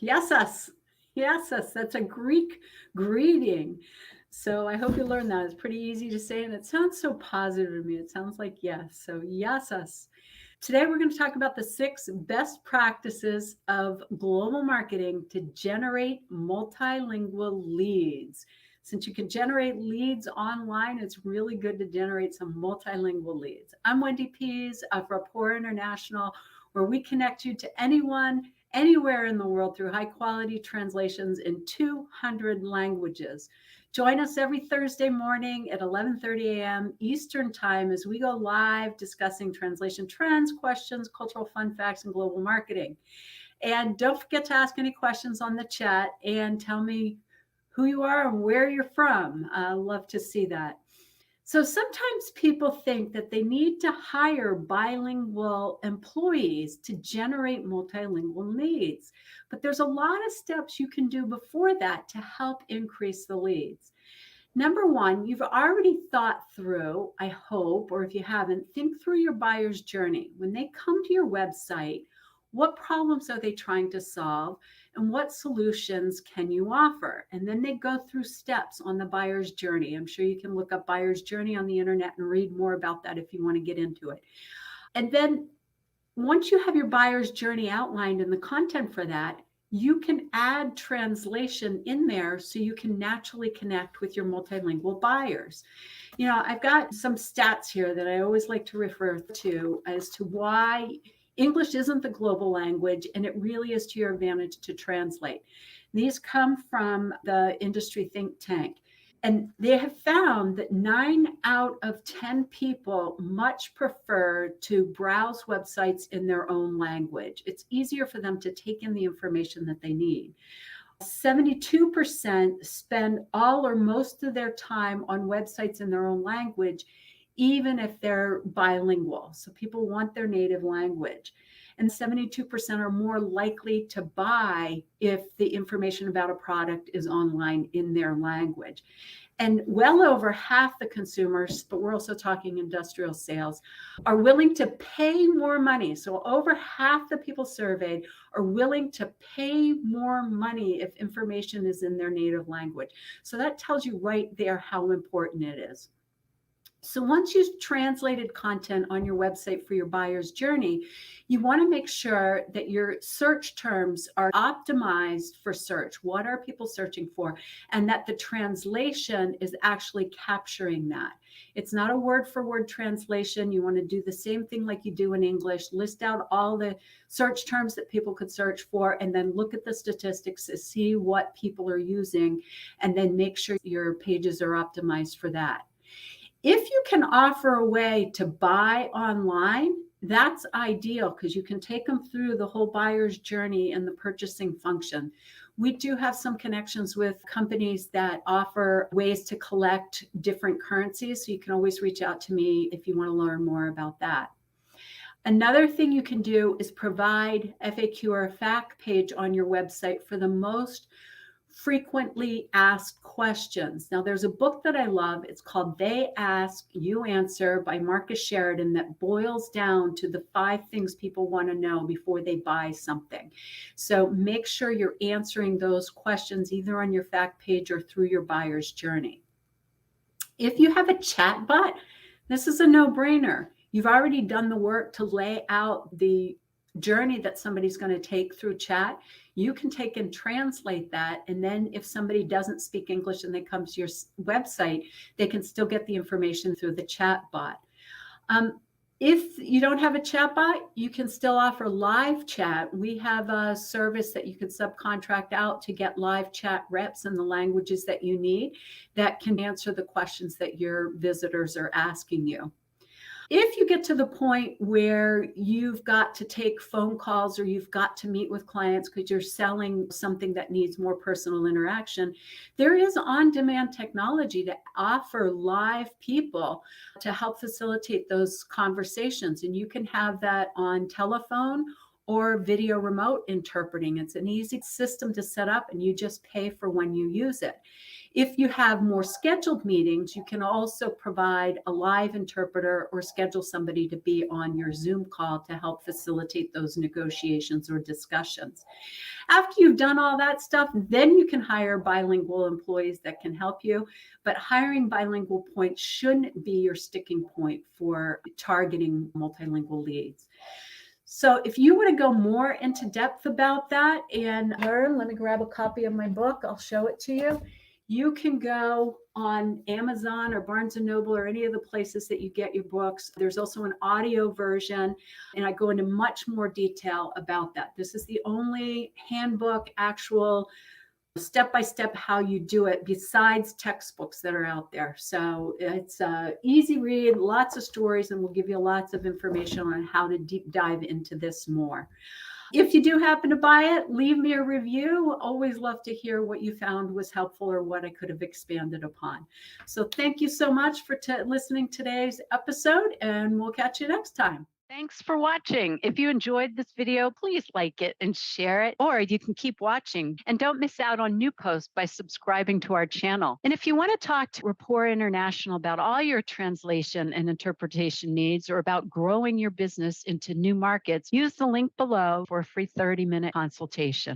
Yes, yes, that's a Greek greeting. So I hope you learned that. It's pretty easy to say, and it sounds so positive to me. It sounds like yes. So yes. Today we're going to talk about the 6 best practices of global marketing to generate multilingual leads. Since you can generate leads online, it's really good to generate some multilingual leads. I'm Wendy Pease of Rapport International, where we connect you to anyone, anywhere in the world through high quality translations in 200 languages. Join us every Thursday morning at 11:30 a.m. Eastern Time as we go live discussing translation trends, questions, cultural fun facts, and global marketing. And don't forget to ask any questions on the chat and tell me who you are and where you're from. I love to see that. So sometimes people think that they need to hire bilingual employees to generate multilingual leads. But there's a lot of steps you can do before that to help increase the leads. Number one, you've already thought through, I hope, or if you haven't, think through your buyer's journey. When they come to your website, what problems are they trying to solve and what solutions can you offer? And then they go through steps on the buyer's journey. I'm sure you can look up buyer's journey on the internet and read more about that if you want to get into it. And then once you have your buyer's journey outlined and the content for that, you can add translation in there so you can naturally connect with your multilingual buyers. You know, I've got some stats here that I always like to refer to as to why English isn't the global language and it really is to your advantage to translate. These come from the industry think tank. And they have found that 9 out of 10 people much prefer to browse websites in their own language. It's easier for them to take in the information that they need. 72% spend all or most of their time on websites in their own language, even if they're bilingual. So people want their native language. And 72% are more likely to buy if the information about a product is online in their language. And well over half the consumers, but we're also talking industrial sales, are willing to pay more money. So over half the people surveyed are willing to pay more money if information is in their native language. So that tells you right there how important it is. So once you've translated content on your website for your buyer's journey, you want to make sure that your search terms are optimized for search. What are people searching for? And that the translation is actually capturing that. It's not a word for word translation. You want to do the same thing like you do in English, list out all the search terms that people could search for, and then look at the statistics to see what people are using, and then make sure your pages are optimized for that. If you can offer a way to buy online, that's ideal because you can take them through the whole buyer's journey and the purchasing function. We do have some connections with companies that offer ways to collect different currencies. So you can always reach out to me if you want to learn more about that. Another thing you can do is provide FAQ or a fact page on your website for the most frequently asked questions. Now, there's a book that I love. It's called They Ask, You Answer by Marcus Sheridan that boils down to the 5 things people want to know before they buy something. So make sure you're answering those questions either on your fact page or through your buyer's journey. If you have a chat bot, this is a no-brainer. You've already done the work to lay out the journey that somebody's going to take through chat. You can take and translate that. And then if somebody doesn't speak English and they come to your website, they can still get the information through the chat bot. If you don't have a chat bot, you can still offer live chat. We have a service that you can subcontract out to get live chat reps in the languages that you need that can answer the questions that your visitors are asking you. If you get to the point where you've got to take phone calls or you've got to meet with clients because you're selling something that needs more personal interaction, there is on-demand technology to offer live people to help facilitate those conversations. And you can have that on telephone or video remote interpreting. It's an easy system to set up and you just pay for when you use it. If you have more scheduled meetings, you can also provide a live interpreter or schedule somebody to be on your Zoom call to help facilitate those negotiations or discussions. After you've done all that stuff, then you can hire bilingual employees that can help you. But hiring bilingual points shouldn't be your sticking point for targeting multilingual leads. So if you want to go more into depth about that and learn, let me grab a copy of my book. I'll show it to you. You can go on Amazon or Barnes and Noble or any of the places that you get your books. There's also an audio version, and I go into much more detail about that. This is the only handbook, actual step-by-step how you do it besides textbooks that are out there. So it's a easy read, lots of stories, and we'll give you lots of information on how to deep dive into this more. If you do happen to buy it, leave me a review. Always love to hear what you found was helpful or what I could have expanded upon. So thank you so much for listening to today's episode, and we'll catch you next time. Thanks for watching. If you enjoyed this video, please like it and share it, or you can keep watching. And don't miss out on new posts by subscribing to our channel. And if you want to talk to Rapport International about all your translation and interpretation needs, or about growing your business into new markets, use the link below for a free 30-minute consultation.